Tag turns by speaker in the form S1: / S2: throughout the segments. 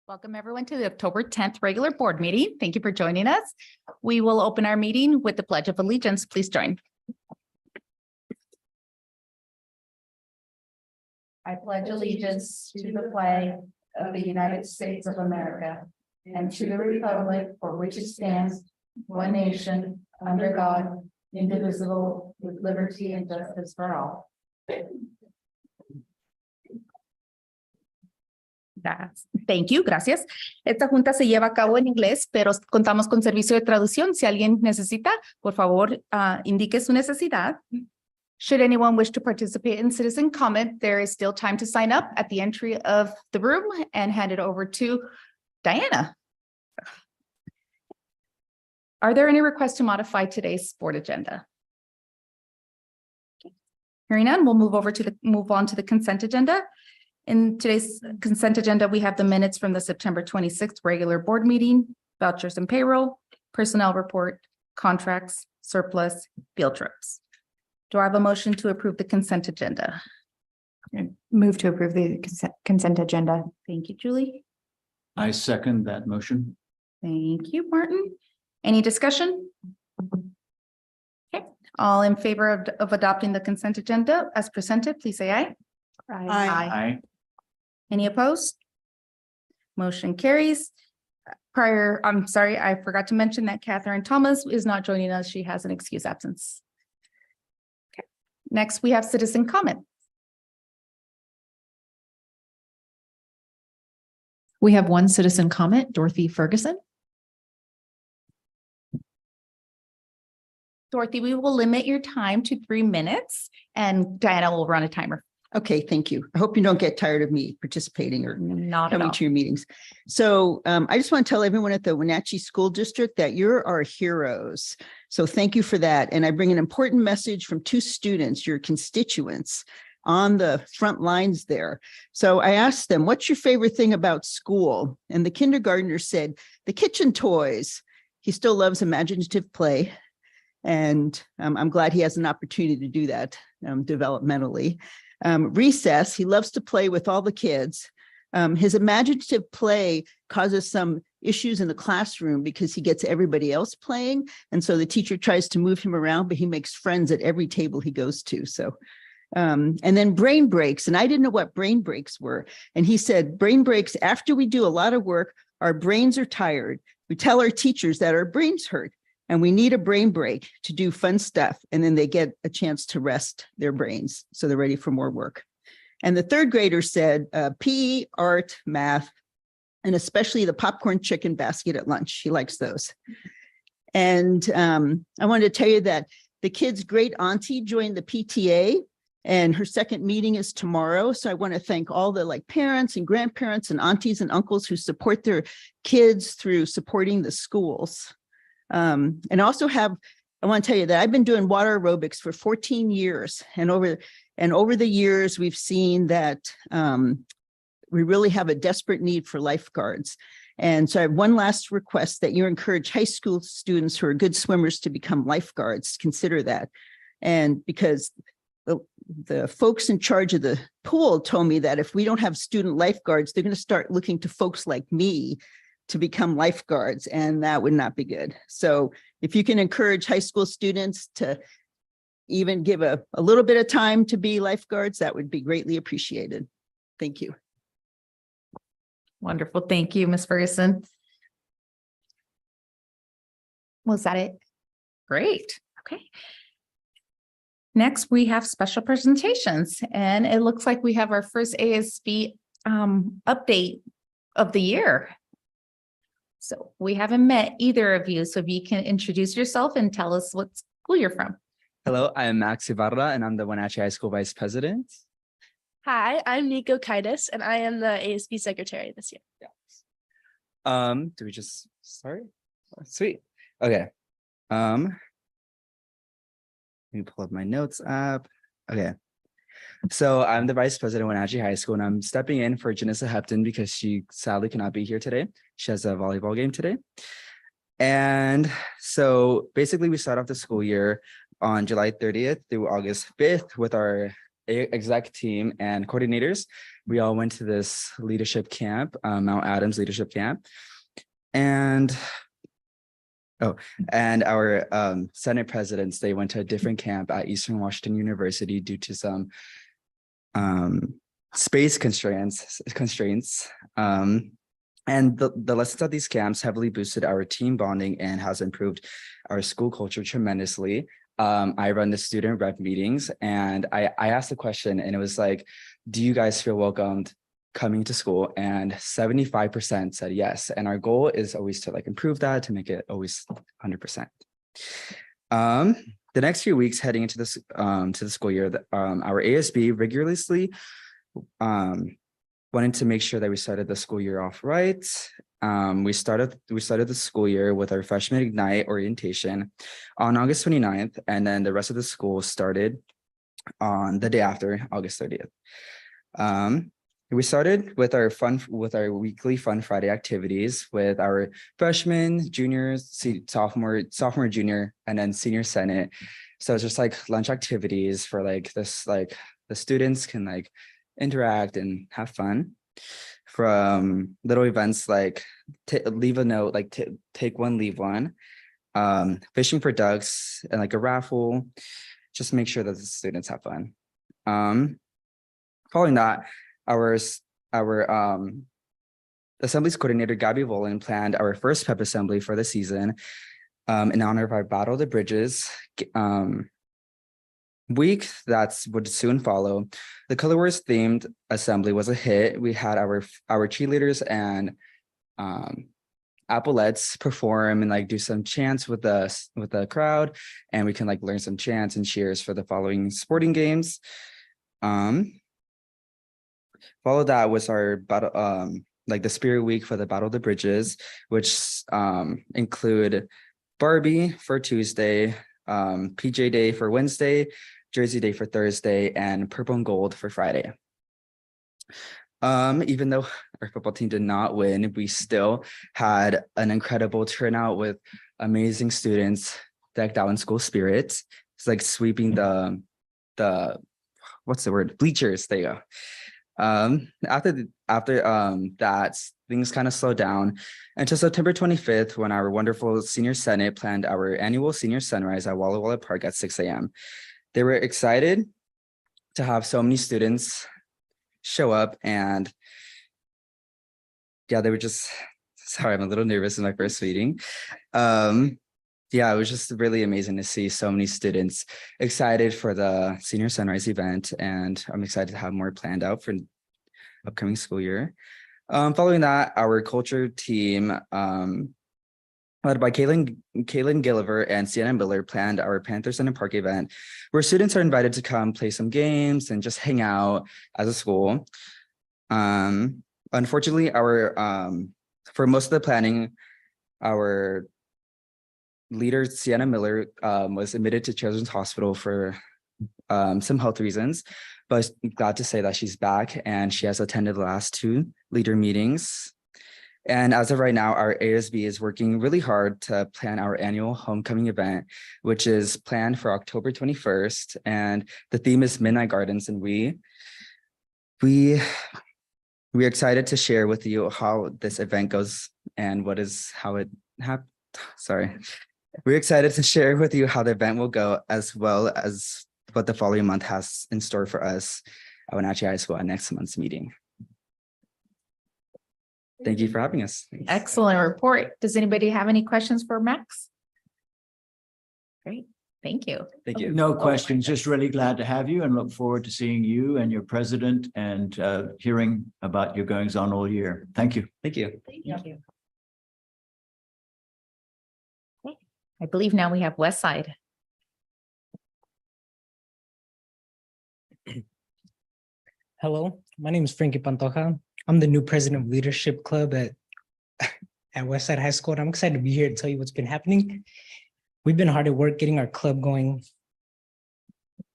S1: Welcome everyone to the October 10th regular board meeting. Thank you for joining us. We will open our meeting with the Pledge of Allegiance. Please join. I pledge allegiance to the flag of the United States of America and to the republic for which it stands, one nation, under God, indivisible, with liberty and justice for all. Thank you, gracias. Esta junta se lleva a cabo en inglés, pero contamos con servicio de traducción. Si alguien necesita, por favor, indique su necesidad. Should anyone wish to participate in citizen comment, there is still time to sign up at the entry of the room and hand it over to Diana. Are there any requests to modify today's board agenda? Hearing none, we'll move on to the consent agenda. In today's consent agenda, we have the minutes from the September 26th regular board meeting, vouchers and payroll, personnel report, contracts, surplus, field trips. Do I have a motion to approve the consent agenda?
S2: Move to approve the consent agenda.
S1: Thank you, Julie.
S3: I second that motion.
S1: Thank you, Martin. Any discussion? Okay, all in favor of adopting the consent agenda as presented, please say aye.
S3: Aye.
S1: Any opposed? Motion carries. I'm sorry, I forgot to mention that Catherine Thomas is not joining us. She has an excused absence. Okay. Next, we have citizen comment.
S2: We have one citizen comment, Dorothy Ferguson.
S1: Dorothy, we will limit your time to 3 minutes and Diana will run a timer.
S4: Okay, thank you. I hope you don't get tired of me participating or
S1: Not at
S4: coming
S1: all.
S4: to your meetings. So I just want to tell everyone at the Wenatchee School District that you're our heroes. So thank you for that. And I bring an important message from 2 students, your constituents, on the front lines there. So I asked them, what's your favorite thing about school? And the kindergartner said, the kitchen toys. He still loves imaginative play. And I'm glad he has an opportunity to do that developmentally. Recess, he loves to play with all the kids. His imaginative play causes some issues in the classroom because he gets everybody else playing. And so the teacher tries to move him around, but he makes friends at every table he goes to. So, and then brain breaks. And I didn't know what brain breaks were. And he said, brain breaks, after we do a lot of work, our brains are tired. We tell our teachers that our brains hurt. And we need a brain break to do fun stuff. And then they get a chance to rest their brains. So they're ready for more work. And the 3rd grader said PE, art, math, and especially the popcorn chicken basket at lunch. He likes those. And I wanted to tell you that the kid's great auntie joined the PTA and her second meeting is tomorrow. So I want to thank all the parents and grandparents and aunties and uncles who support their kids through supporting the schools. And also I want to tell you that I've been doing water aerobics for 14 years. And over the years, we've seen that we really have a desperate need for lifeguards. And so I have one last request that you encourage high school students who are good swimmers to become lifeguards. Consider that. And because the folks in charge of the pool told me that if we don't have student lifeguards, they're going to start looking to folks like me to become lifeguards, and that would not be good. So if you can encourage high school students to even give a little bit of time to be lifeguards, that would be greatly appreciated. Thank you.
S1: Wonderful. Thank you, Ms. Ferguson. Was that it? Great. Okay. Next, we have special presentations, and it looks like we have our first ASB update of the year. So we haven't met either of you. So if you can introduce yourself and tell us what school you're from.
S5: Hello, I'm Max Ibarra and I'm the Wenatchee High School Vice President.
S6: Hi, I'm Nico Kaitis and I am the ASB Secretary this year.
S5: Do we just start? Sweet. Okay. Let me pull up my notes app. Okay. So I'm the Vice President of Wenatchee High School and I'm stepping in for Janissa Hepton because she sadly cannot be here today. She has a volleyball game today. And so basically we start off the school year on July 30th through August 5th with our exec team and coordinators we all went to this leadership camp, Mount Adams leadership camp. And our Senate presidents, they went to a different camp at Eastern Washington University due to some space constraints. And the lessons at these camps heavily boosted our team bonding and has improved our school culture tremendously. I run the student rep meetings, and I asked the question, and it was like, do you guys feel welcomed coming to school? And 75% said yes. And our goal is always to like improve that, to make it always 100%. The next few weeks heading into this to the school year, our ASB rigorously wanted to make sure that we started the school year off right. We started the school year with our freshman Ignite orientation on August 29th, and then the rest of the school started on the day after, August 30th. We started with our weekly Fun Friday activities with our freshmen, juniors, sophomore, junior, and then senior Senate. So it's just like lunch activities for like this, like the students can like interact and have fun. From little events like leave a note, like take one, leave one, fishing for ducks, and like a raffle, just make sure that the students have fun. Following that, our assemblies coordinator Gabby Volan planned our first pep assembly for the season in honor of our Battle of the Bridges week that would soon follow. The Color Wars themed assembly was a hit. We had our cheerleaders and Applettes perform and like do some chants with the crowd, and we can like learn some chants and cheers for the following sporting games. Follow that was our battle, like the Spirit Week for the Battle of the Bridges, which include Barbie for Tuesday, PJ Day for Wednesday, Jersey Day for Thursday, and Purple and Gold for Friday. Even though our football team did not win, we still had an incredible turnout with amazing students decked out in school spirit. It's like sweeping the what's the word? Bleachers. There you go. After that, things kind of slowed down until September 25th, when our wonderful senior Senate planned our annual senior sunrise at Walla Walla Park at 6 a.m. They were excited to have so many students show up, and yeah, they were just, sorry, I'm a little nervous in my first meeting. Yeah, it was just really amazing to see so many students excited for the senior sunrise event, and I'm excited to have more planned out for upcoming school year. Following that, our culture team, led by Kaylin Gilliver and Sienna Miller, planned our Panther Center Park event, where students are invited to come play some games and just hang out as a school. Unfortunately, for most of the planning, our leader, Sienna Miller, was admitted to Children's Hospital for some health reasons, but I'm glad to say that she's back and she has attended the last 2 leader meetings. And as of right now, our ASB is working really hard to plan our annual homecoming event, which is planned for October 21st. And the theme is Midnight Gardens. And we're excited to share with you how this event goes and we're excited to share with you how the event will go, as well as what the following month has in store for us at Wenatchee High School at next month's meeting. Thank you for having us. Thanks.
S1: Excellent report. Does anybody have any questions for Max? Great. Thank you.
S5: Thank you.
S3: No questions, just really glad to have you and look forward to seeing you and your president and hearing about your goings on all year. Thank you.
S5: Thank you.
S1: Thank you. Okay. I believe now we have West Side.
S7: Hello, my name is Frankie Pantoja. I'm the new president of Leadership Club at Westside High School, and I'm excited to be here to tell you what's been happening. We've been hard at work getting our club going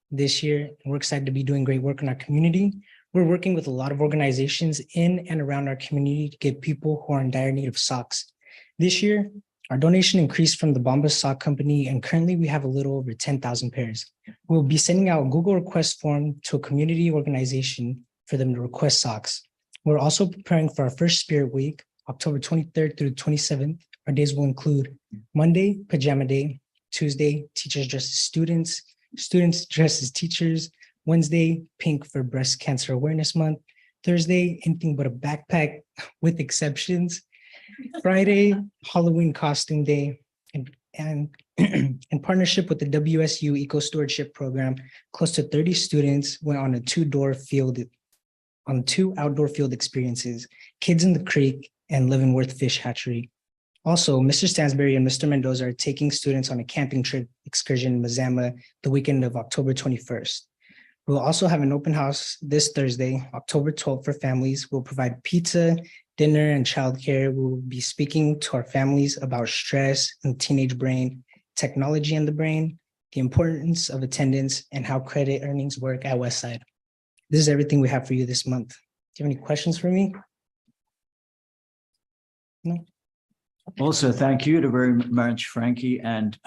S7: this year, and we're excited to be doing great work in our community. We're working with a lot of organizations in and around our community to get people who are in dire need of socks. This year, our donation increased from the Bombas Sock Company, and currently we have a little over 10,000 pairs. We'll be sending out a Google request form to a community organization for them to request socks. We're also preparing for our first Spirit Week, October 23rd through 27th. Our days will include Monday, Pajama Day, Tuesday, teachers dressed as students, students dressed as teachers, Wednesday, pink for Breast Cancer Awareness Month, Thursday, anything but a backpack with exceptions, Friday, Halloween Costume Day, and in partnership with the WSU Eco Stewardship Program, close to 30 students went on two outdoor field experiences, Kids in the Creek and Leavenworth Fish Hatchery. Also, Mr. Stansberry and Mr. Mendoza are taking students on a camping trip excursion in Mazama the weekend of October 21st. We'll also have an open house this Thursday, October 12th for families. We'll provide pizza, dinner, and childcare. We will be speaking to our families about stress and teenage brain, technology in the brain, the importance of attendance, and how credit earnings work at Westside. This is everything we have for you this month. Do you have any questions for me? No?
S3: Also, thank you to very much, Frankie. And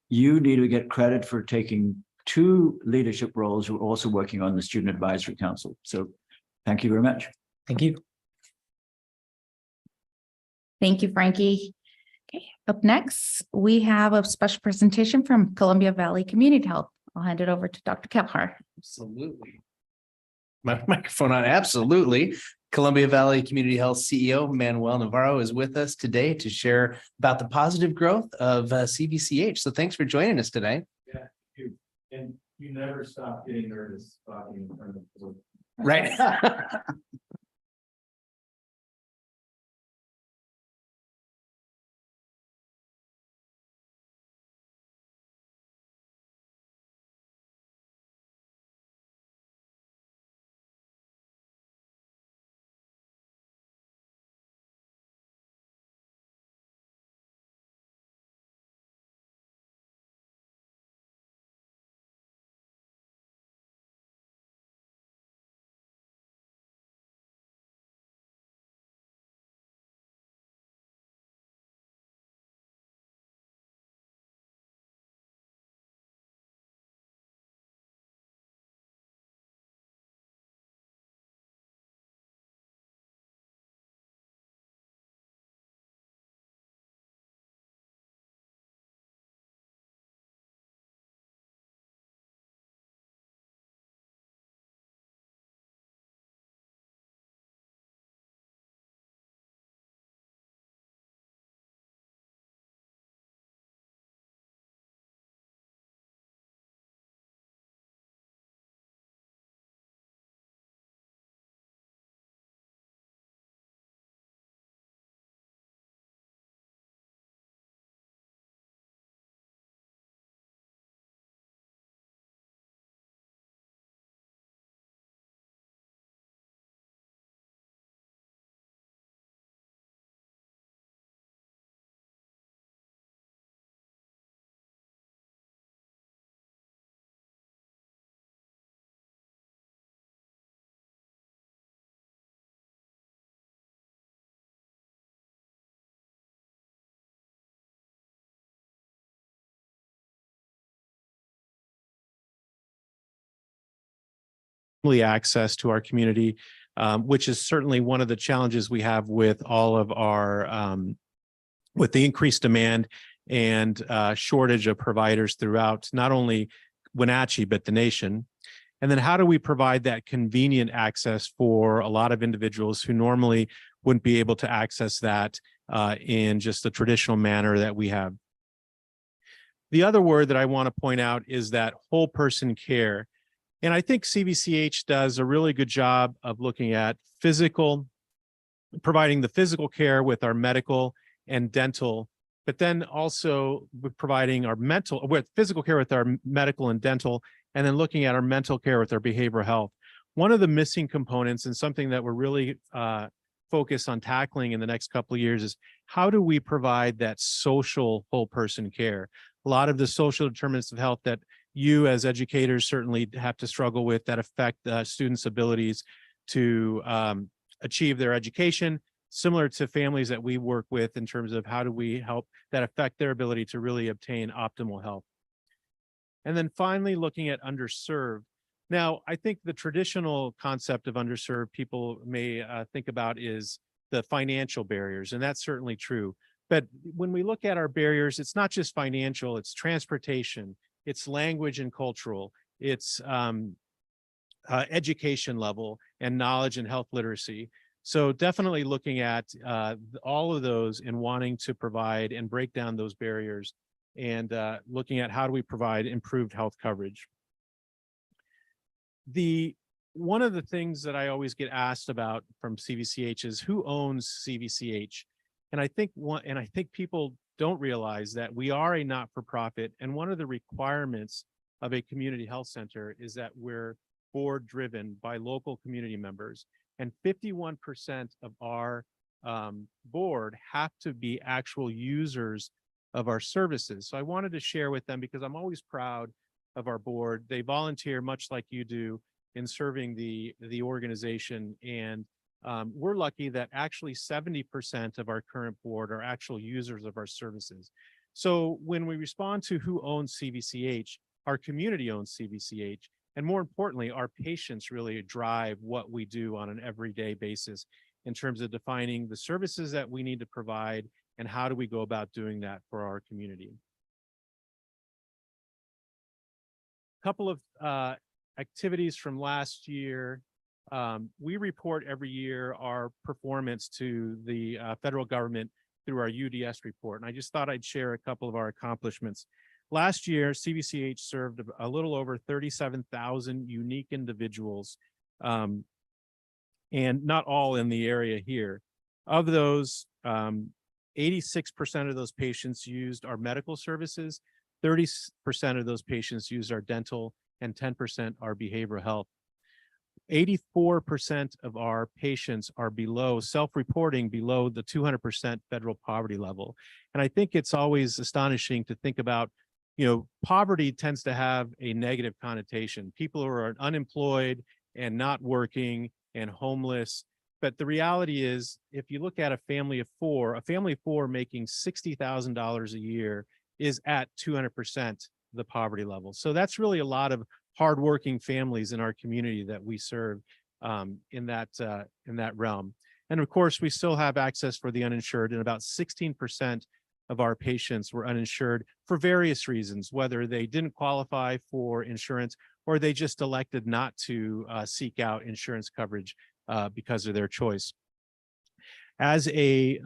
S3: you need to get credit for taking 2 leadership roles. We're also working on the Student Advisory Council. So thank you very much.
S7: Thank you.
S1: Thank you, Frankie. Okay, up next, we have a special presentation from Columbia Valley Community Health. I'll hand it over to Dr. Kevhar.
S8: Absolutely. My microphone on, absolutely. Columbia Valley Community Health CEO Manuel Navarro is with us today to share about the positive growth of CVCH. So thanks for joining us today.
S9: Yeah, and you never stop getting nervous talking in front of the.
S8: Right.
S9: Access to our community, which is certainly one of the challenges we have with all of our, with the increased demand and shortage of providers throughout not only Wenatchee, but the nation. And then how do we provide that convenient access for a lot of individuals who normally wouldn't be able to access that in just the traditional manner that we have? The other word that I want to point out is that whole person care. And I think CVCH does a really good job of looking at providing the physical care with our medical and dental, but then also with providing with physical care with our medical and dental, and then looking at our mental care with our behavioral health. One of the missing components and something that we're really focused on tackling in the next couple of years is how do we provide that social whole person care? A lot of the social determinants of health that you as educators certainly have to struggle with that affect students' abilities to achieve their education, similar to families that we work with in terms of how do we help that affect their ability to really obtain optimal health. And then finally, looking at underserved. Now, I think the traditional concept of underserved people may think about is the financial barriers, and that's certainly true. But when we look at our barriers, it's not just financial, it's transportation, it's language and cultural, it's education level and knowledge and health literacy. So definitely looking at all of those and wanting to provide and break down those barriers and looking at how do we provide improved health coverage. One of the things that I always get asked about from CVCH is who owns CVCH? And I think people don't realize that we are a not-for-profit, and one of the requirements of a community health center is that we're board driven by local community members, and 51% of our board have to be actual users of our services. So I wanted to share with them because I'm always proud of our board. They volunteer much like you do in serving the organization, and we're lucky that actually 70% of our current board are actual users of our services. So when we respond to who owns CVCH, our community owns CVCH, and more importantly, our patients really drive what we do on an everyday basis in terms of defining the services that we need to provide and how do we go about doing that for our community. A couple of activities from last year. We report every year our performance to the federal government through our UDS report. And I just thought I'd share a couple of our accomplishments. Last year, CVCH served a little over 37,000 unique individuals, and not all in the area here. Of those, 86% of those patients used our medical services, 30% of those patients used our dental, and 10% are behavioral health. 84% of our patients are self-reporting below the 200% federal poverty level. And I think it's always astonishing to think about, poverty tends to have a negative connotation. People who are unemployed and not working and homeless. But the reality is, if you look at a family of four making $60,000 a year is at 200% the poverty level. So that's really a lot of hardworking families in our community that we serve in that realm. And of course, we still have access for the uninsured, and about 16% of our patients were uninsured for various reasons, whether they didn't qualify for insurance or they just elected not to seek out insurance coverage because of their choice. As a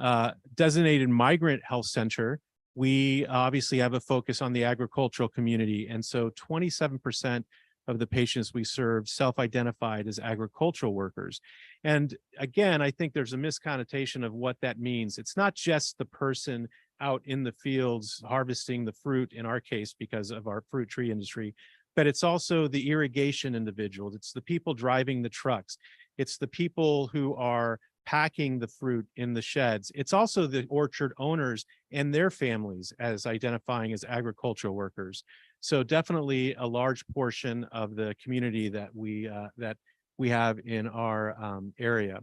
S9: designated migrant health center, we obviously have a focus on the agricultural community. And so 27% of the patients we serve self-identified as agricultural workers. And again, I think there's a misconnotation of what that means. It's not just the person out in the fields harvesting the fruit, in our case, because of our fruit tree industry, but it's also the irrigation individuals. It's the people driving the trucks. It's the people who are packing the fruit in the sheds. It's also the orchard owners and their families as identifying as agricultural workers. So definitely a large portion of the community that we have in our area.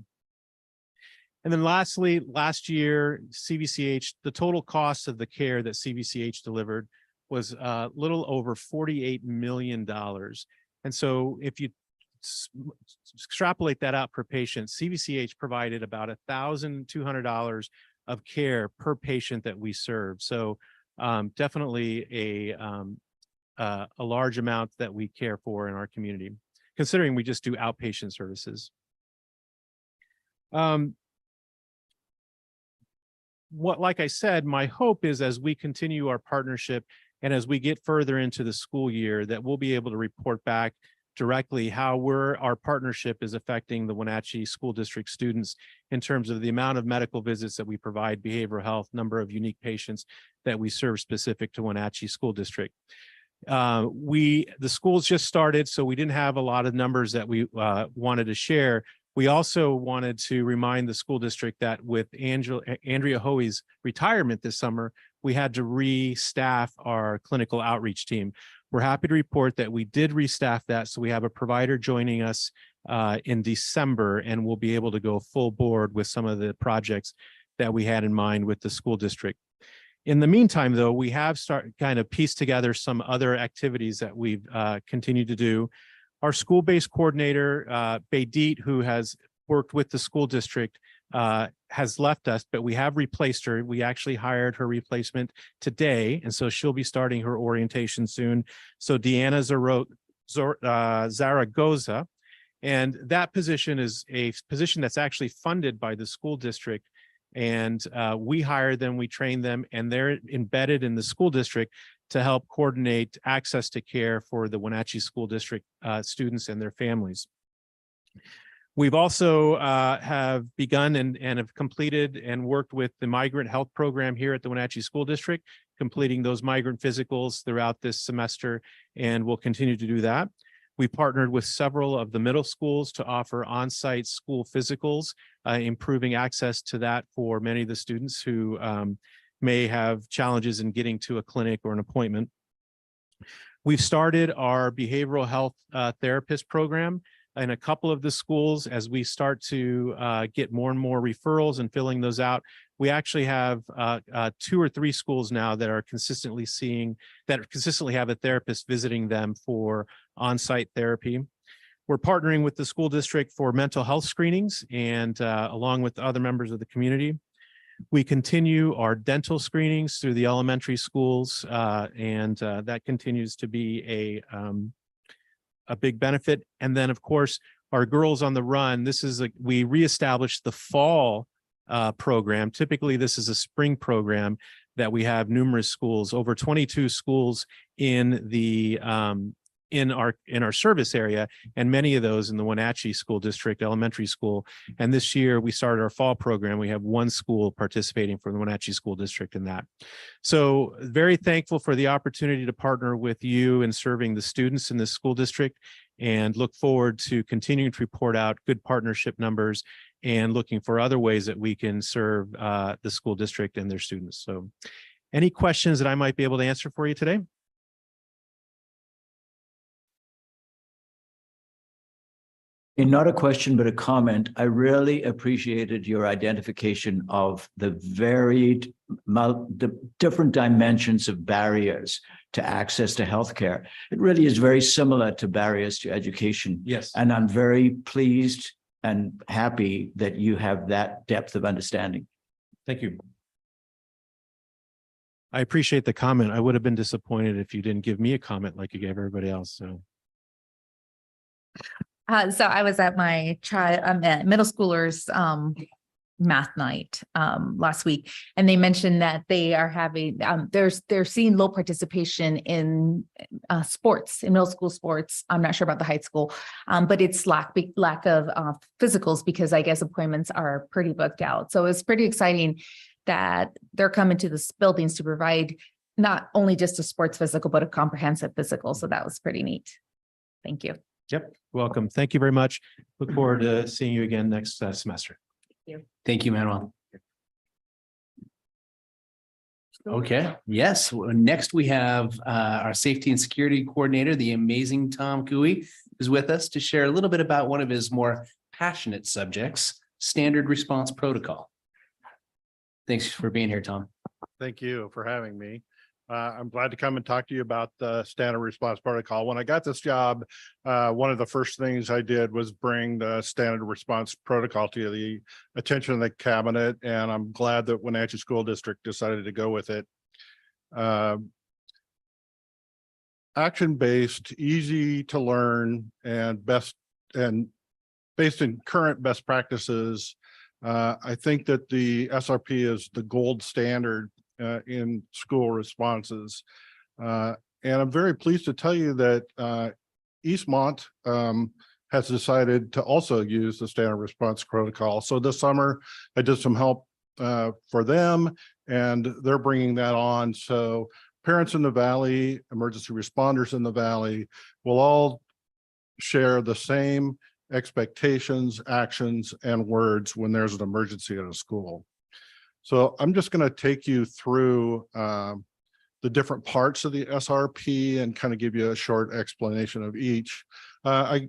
S9: And then lastly, last year, CVCH, the total cost of the care that CVCH delivered was a little over $48 million. And so if you extrapolate that out per patient, CVCH provided about $1,200 of care per patient that we serve. So definitely a large amount that we care for in our community, considering we just do outpatient services. Like I said, my hope is as we continue our partnership and as we get further into the school year, that we'll be able to report back directly how our partnership is affecting the Wenatchee School District students in terms of the amount of medical visits that we provide, behavioral health, number of unique patients that we serve specific to Wenatchee School District. The schools just started, so we didn't have a lot of numbers that we wanted to share. We also wanted to remind the school district that with Andrea Hoey's retirement this summer, we had to restaff our clinical outreach team. We're happy to report that we did restaff that. So we have a provider joining us in December, and we'll be able to go full board with some of the projects that we had in mind with the school district. In the meantime, though, we have started kind of piece together some other activities that we've continued to do. Our school-based coordinator, Baydit, who has worked with the school district, has left us, but we have replaced her. We actually hired her replacement today, and so she'll be starting her orientation soon. So Deanna Zaragoza, and that position is a position that's actually funded by the school district. And we hire them, we train them, and they're embedded in the school district to help coordinate access to care for the Wenatchee School District students and their families. We've also have begun and have completed and worked with the migrant health program here at the Wenatchee School District, completing those migrant physicals throughout this semester, and we'll continue to do that. We partnered with several of the middle schools to offer on-site school physicals, improving access to that for many of the students who may have challenges in getting to a clinic or an appointment. We've started our behavioral health therapist program in a couple of the schools. As we start to get more and more referrals and filling those out, we actually have 2 or 3 schools now that are consistently have a therapist visiting them for on-site therapy. We're partnering with the school district for mental health screenings and along with other members of the community. We continue our dental screenings through the elementary schools, and that continues to be a big benefit. And then, of course, our Girls on the Run. We reestablished the fall program. Typically, this is a spring program that we have numerous schools, over 22 schools in the in our service area, and many of those in the Wenatchee School District Elementary School. And this year we started our fall program. We have 1 school participating from the Wenatchee School District in that. So very thankful for the opportunity to partner with you in serving the students in this school district, and look forward to continuing to report out good partnership numbers and looking for other ways that we can serve the school district and their students. So any questions that I might be able to answer for you today?
S3: And not a question, but a comment. I really appreciated your identification of the different dimensions of barriers to access to healthcare. It really is very similar to barriers to education.
S9: Yes.
S3: And I'm very pleased and happy that you have that depth of understanding.
S9: Thank you. I appreciate the comment. I would have been disappointed if you didn't give me a comment like you gave everybody else. So
S1: I was at my middle schoolers math night last week, and they mentioned that they are having they're seeing low participation in sports, in middle school sports. I'm not sure about the high school, but it's lack of physicals, because I guess appointments are pretty booked out. So it's pretty exciting that they're coming to the buildings to provide not only just a sports physical, but a comprehensive physical. So that was pretty neat. Thank you.
S9: yep, welcome. Thank you very much. Look forward to seeing you again next semester.
S8: Thank you, Manuel. Okay, yes. Next we have our safety and security coordinator, the amazing Tom Cooey, is with us to share a little bit about one of his more passionate subjects, standard response protocol. Thanks for being here, Tom.
S10: Thank you for having me. I'm glad to come and talk to you about the standard response protocol. When I got this job, one of the first things I did was bring the standard response protocol to the attention of the cabinet, and I'm glad that Wenatchee School District decided to go with it. Action-based, easy to learn, and based in current best practices. I think that the SRP is the gold standard in school responses. And I'm very pleased to tell you that Eastmont has decided to also use the standard response protocol. So this summer, I did some help for them, and they're bringing that on. So parents in the Valley, emergency responders in the Valley will all share the same expectations, actions, and words when there's an emergency at a school. So I'm just going to take you through the different parts of the SRP and kind of give you a short explanation of each. I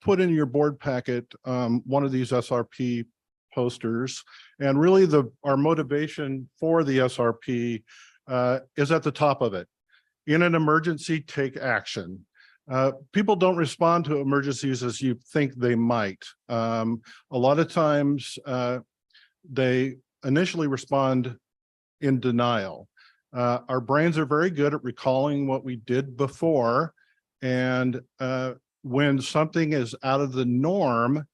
S10: put in your board packet one of these SRP posters, and really our motivation for the SRP is at the top of it. In an emergency, take action. People don't respond to emergencies as you think they might. A lot of times they initially respond in denial. Our brains are very good at recalling what we did before. And when something is out of the norm,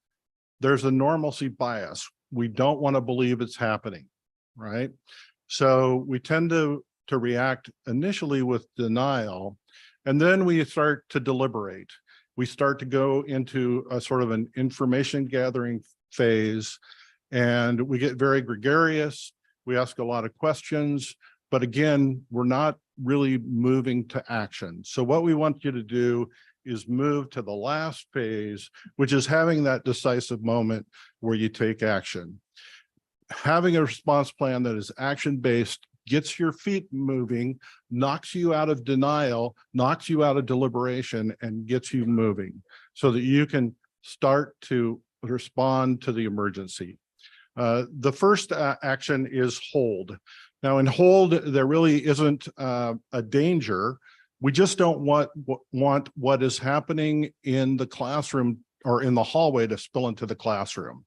S10: there's a normalcy bias. We don't want to believe it's happening, right? So we tend to react initially with denial, and then we start to deliberate. We start to go into a sort of an information gathering phase, and we get very gregarious. We ask a lot of questions, but again, we're not really moving to action. So what we want you to do is move to the last phase, which is having that decisive moment where you take action. Having a response plan that is action-based gets your feet moving, knocks you out of denial, knocks you out of deliberation, and gets you moving so that you can start to respond to the emergency. The first action is hold. Now in hold, there really isn't a danger. We just don't want what is happening in the classroom or in the hallway to spill into the classroom.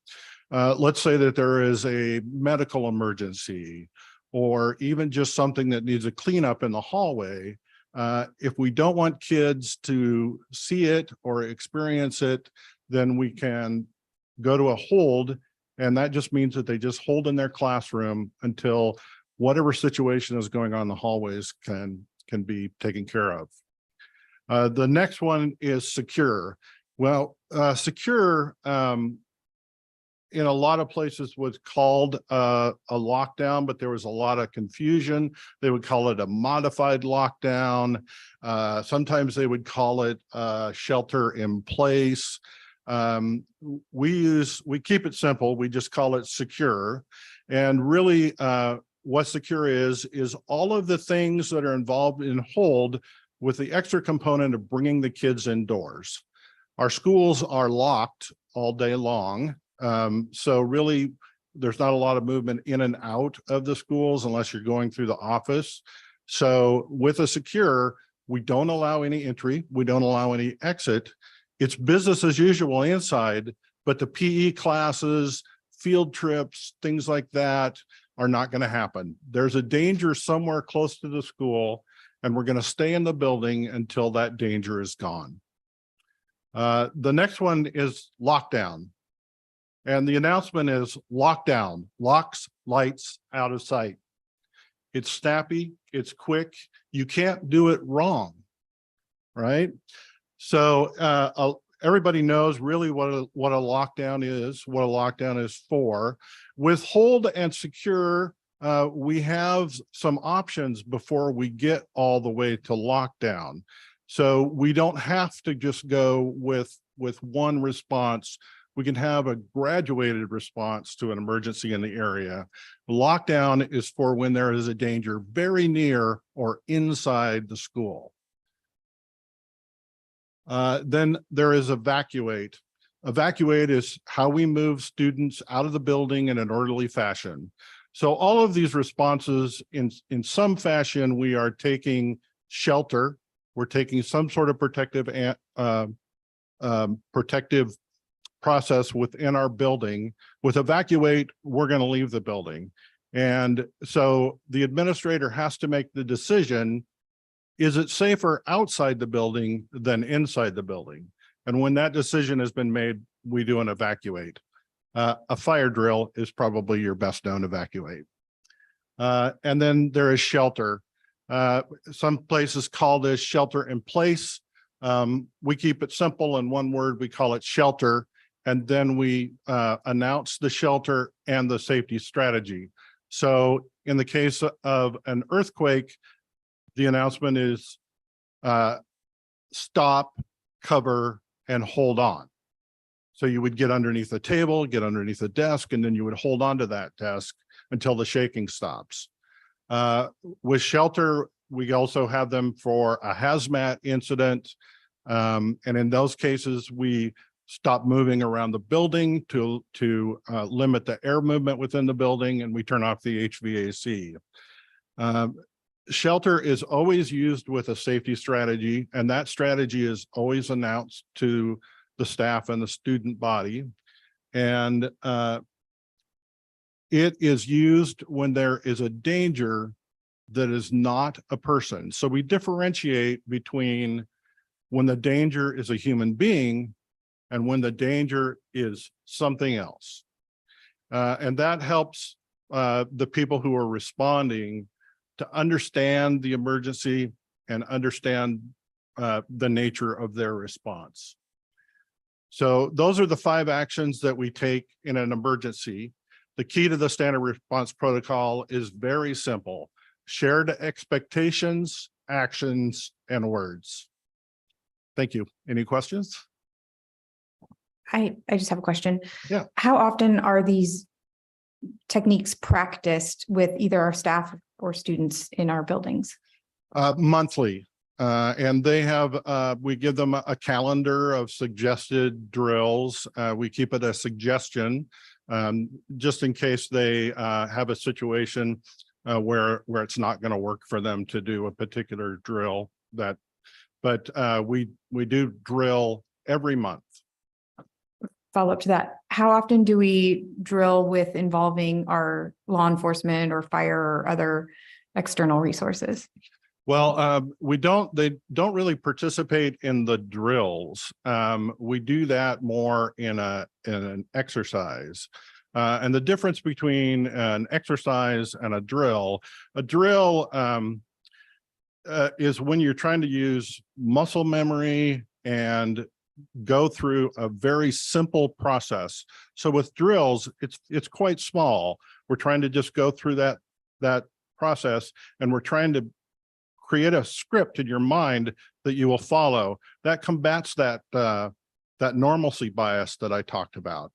S10: Let's say that there is a medical emergency, or even just something that needs a cleanup in the hallway. If we don't want kids to see it or experience it, then we can go to a hold, and that just means that they just hold in their classroom until whatever situation is going on in the hallways can be taken care of. The next one is secure. Well, secure in a lot of places was called a lockdown, but there was a lot of confusion. They would call it a modified lockdown. Sometimes they would call it shelter in place. We keep it simple. We just call it secure. And really what secure is all of the things that are involved in hold with the extra component of bringing the kids indoors. Our schools are locked all day long. So really, there's not a lot of movement in and out of the schools unless you're going through the office. So with a secure, we don't allow any entry. We don't allow any exit. It's business as usual inside, but the PE classes, field trips, things like that are not going to happen. There's a danger somewhere close to the school, and we're going to stay in the building until that danger is gone. The next one is lockdown. And the announcement is lockdown, locks, lights, out of sight. It's snappy, it's quick. You can't do it wrong, right? So everybody knows really what a lockdown is, what a lockdown is for. With hold and secure, we have some options before we get all the way to lockdown. So we don't have to just go with one response. We can have a graduated response to an emergency in the area. Lockdown is for when there is a danger very near or inside the school. Then there is evacuate. Evacuate is how we move students out of the building in an orderly fashion. So all of these responses, in some fashion, we are taking shelter. We're taking some sort of protective process within our building. With evacuate, we're going to leave the building. And so the administrator has to make the decision, is it safer outside the building than inside the building? And when that decision has been made, we do an evacuate. A fire drill is probably your best known evacuate. And then there is shelter. Some places call this shelter in place. We keep it simple in one word, we call it shelter. And then we announce the shelter and the safety strategy. So in the case of an earthquake, the announcement is stop, cover, and hold on. So you would get underneath a table, get underneath a desk, and then you would hold on to that desk until the shaking stops. With shelter, we also have them for a hazmat incident. And in those cases, we stop moving around the building to limit the air movement within the building, and we turn off the HVAC. Shelter is always used with a safety strategy, and that strategy is always announced to the staff and the student body. And it is used when there is a danger that is not a person. So we differentiate between when the danger is a human being and when the danger is something else. And that helps the people who are responding to understand the emergency and understand the nature of their response. So those are the 5 actions that we take in an emergency. The key to the standard response protocol is very simple: shared expectations, actions, and words. Thank you. Any questions?
S2: I just have a question.
S10: Yeah.
S2: How often are these techniques practiced with either our staff or students in our buildings?
S10: Monthly. And they have, we give them a calendar of suggested drills. We keep it a suggestion, just in case they have a situation where it's not going to work for them to do a particular drill. But we do drill every month.
S2: Follow up to that. How often do we drill with involving our law enforcement or fire or other external resources?
S10: Well, they don't really participate in the drills. We do that more in an exercise. And the difference between an exercise and a drill is when you're trying to use muscle memory and go through a very simple process. So with drills, it's quite small. We're trying to just go through that process, and we're trying to create a script in your mind that you will follow. That combats that normalcy bias that I talked about.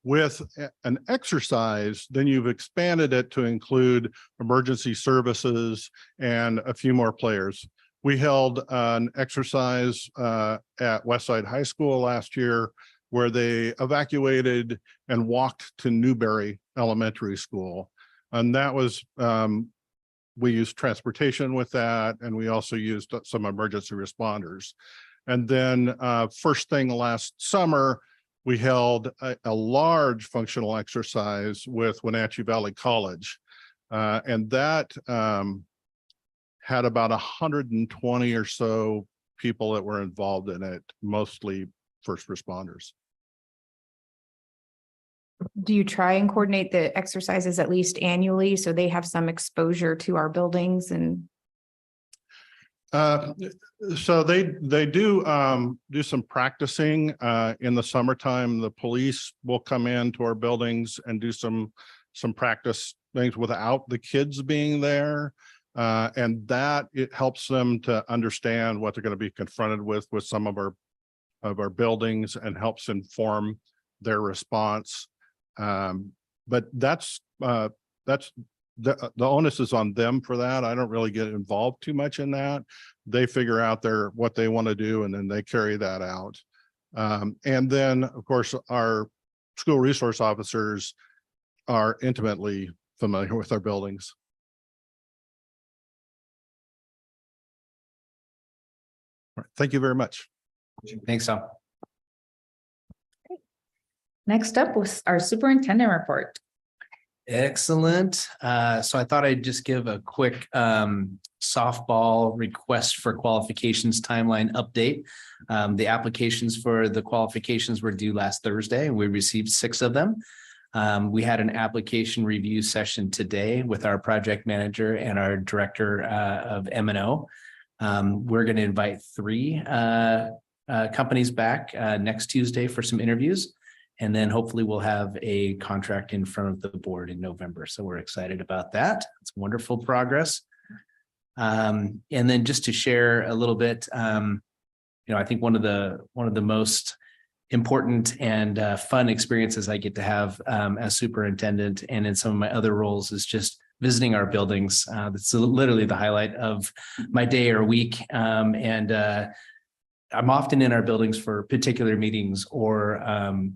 S10: With an exercise, then you've expanded it to include emergency services and a few more players. We held an exercise at Westside High School last year where they evacuated and walked to Newberry Elementary School. And that was, we used transportation with that, and we also used some emergency responders. And then first thing last summer, we held a large functional exercise with Wenatchee Valley College. And that had about 120 or so people that were involved in it, mostly first responders.
S2: Do you try and coordinate the exercises at least annually so they have some exposure to our buildings? And
S10: so they do some practicing in the summertime. The police will come into our buildings and do some practice things without the kids being there. And that it helps them to understand what they're going to be confronted with some of our buildings, and helps inform their response. But that's the onus is on them for that. I don't really get involved too much in that. They figure out what they want to do, and then they carry that out. And then, of course, our school resource officers are intimately familiar with our buildings. All right, thank you very much.
S8: Thanks, Tom.
S1: Next up was our superintendent report.
S8: Excellent. So I thought I'd just give a quick softball request for qualifications timeline update. The applications for the qualifications were due last Thursday, and we received 6 of them. We had an application review session today with our project manager and our director of M&O. We're going to invite 3 companies back next Tuesday for some interviews. And then hopefully we'll have a contract in front of the board in November. So we're excited about that. It's wonderful progress. And then just to share a little bit, I think one of the most important and fun experiences I get to have as superintendent and in some of my other roles is just visiting our buildings. That's literally the highlight of my day or week. I'm often in our buildings for particular meetings or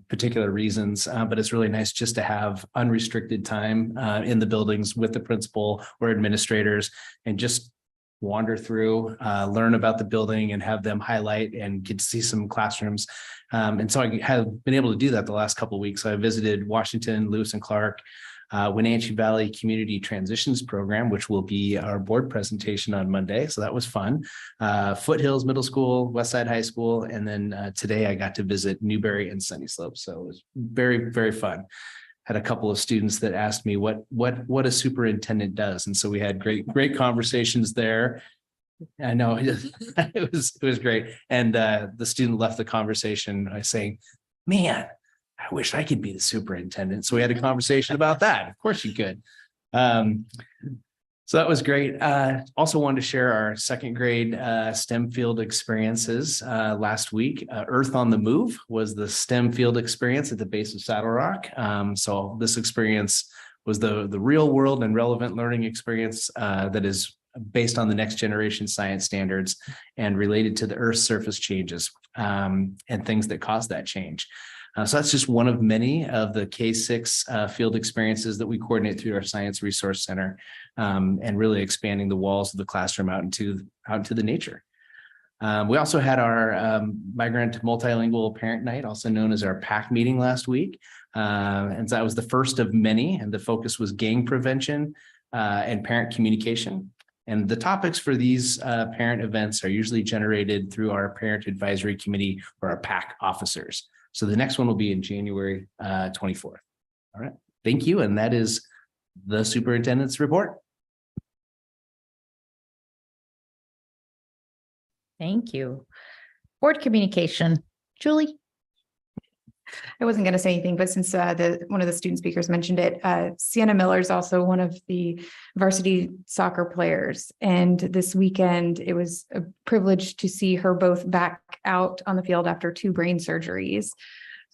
S8: particular reasons, but it's really nice just to have unrestricted time in the buildings with the principal or administrators and just wander through, learn about the building and have them highlight and get to see some classrooms. And so I have been able to do that the last couple of weeks. So I visited Washington, Lewis and Clark, Wenatchee Valley Community Transitions Program, which will be our board presentation on Monday. So that was fun. Foothills Middle School, Westside High School, and then today I got to visit Newberry and Sunny Slope. So it was very, very fun. Had a couple of students that asked me what a superintendent does, and so we had great conversations there. I know it was great, and the student left the conversation by saying, "Man, I wish I could be the superintendent." So we had a conversation about that. Of course you could. So that was great. Also wanted to share our second grade STEM field experiences last week. Earth on the Move was the STEM field experience at the base of Saddle Rock. So this experience was the real world and relevant learning experience that is based on the next generation science standards and related to the Earth's surface changes and things that cause that change. So that's just one of many of the K-6 field experiences that we coordinate through our Science Resource Center, and really expanding the walls of the classroom out into the nature. We also had our Migrant Multilingual Parent Night, also known as our PAC meeting last week. And that was the first of many, and the focus was gang prevention and parent communication. And the topics for these parent events are usually generated through our Parent Advisory Committee or our PAC officers. So the next one will be in January 24th. All right, thank you. And that is the superintendent's report.
S1: Thank you. Board communication, Julie.
S2: I wasn't going to say anything, but since one of the student speakers mentioned it, Sienna Miller is also one of the varsity soccer players. And this weekend, it was a privilege to see her both back out on the field after 2 brain surgeries.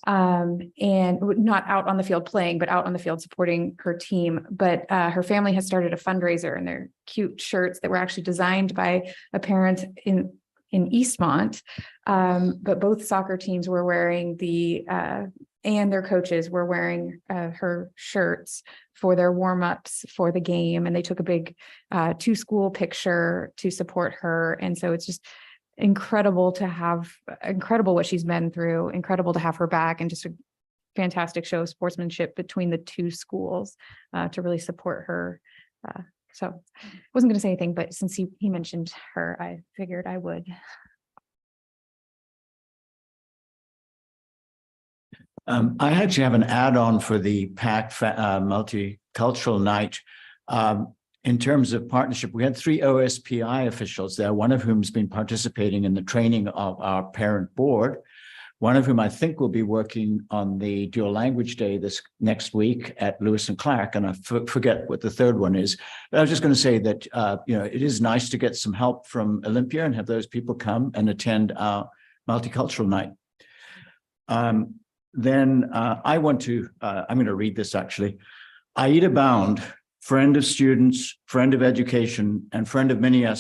S2: And not out on the field playing, but out on the field supporting her team. But her family has started a fundraiser, and they're cute shirts that were actually designed by a parent in Eastmont. But both soccer teams were wearing and their coaches were wearing her shirts for their warm-ups for the game. And they took a big to school picture to support her. And so it's just incredible what she's been through, incredible to have her back, and just a fantastic show of sportsmanship between the 2 schools to really support her. So I wasn't going to say anything, but since he mentioned her, I figured I would.
S3: I actually have an add-on for the PAC Multicultural Night. In terms of partnership, we had 3 OSPI officials there, one of whom has been participating in the training of our parent board, one of whom I think will be working on the dual language day this next week at Lewis and Clark, and I forget what the third one is. But I was just going to say that it is nice to get some help from Olympia and have those people come and attend our multicultural night. Then I want to, I'm going to read this actually. Aida Bound, friend of students, friend of education, and friend of many of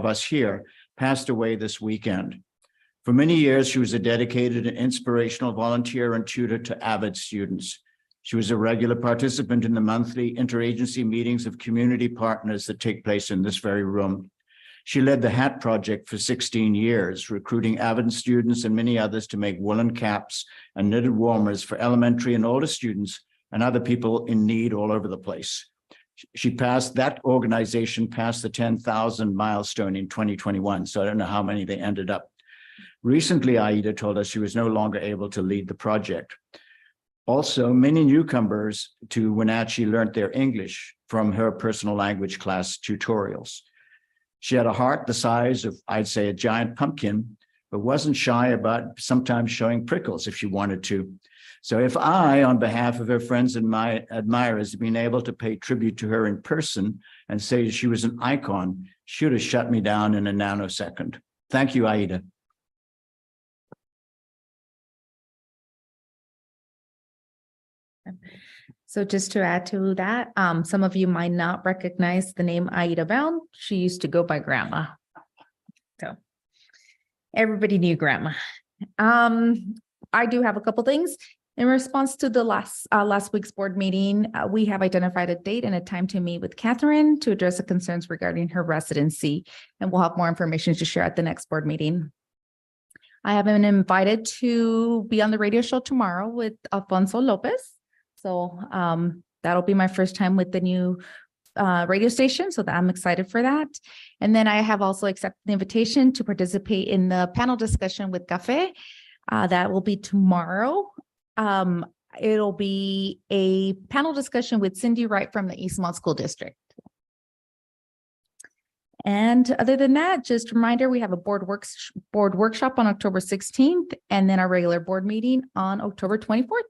S3: us here, passed away this weekend. For many years, she was a dedicated and inspirational volunteer and tutor to avid students. She was a regular participant in the monthly interagency meetings of community partners that take place in this very room. She led the Hat Project for 16 years, recruiting avid students and many others to make woolen caps and knitted warmers for elementary and older students and other people in need all over the place. That organization passed the 10,000 milestone in 2021. So I don't know how many they ended up. Recently, Aida told us she was no longer able to lead the project. Also, many newcomers to Wenatchee learned their English from her personal language class tutorials. She had a heart the size of, I'd say, a giant pumpkin, but wasn't shy about sometimes showing prickles if she wanted to. So if I, on behalf of her friends and my admirers, had been able to pay tribute to her in person and say she was an icon, she would have shut me down in a nanosecond. Thank you, Aida.
S1: So just to add to that, some of you might not recognize the name Aida Bound. She used to go by Grandma. So everybody knew Grandma. I do have a couple things. In response to the last week's board meeting, we have identified a date and a time to meet with Catherine to address the concerns regarding her residency, and we'll have more information to share at the next board meeting. I have been invited to be on the radio show tomorrow with Alfonso Lopez. So that'll be my first time with the new radio station, so that I'm excited for that. And then I have also accepted the invitation to participate in the panel discussion with Cafe. That will be tomorrow. It'll be a panel discussion with Cindy Wright from the Eastmont School District. And other than that, just a reminder, we have a board workshop on October 16th, and then our regular board meeting on October 24th.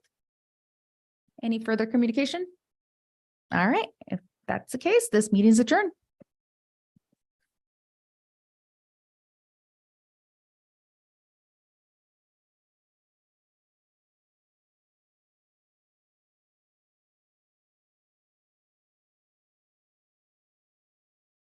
S1: Any further communication? All right, if that's the case, this meeting is adjourned.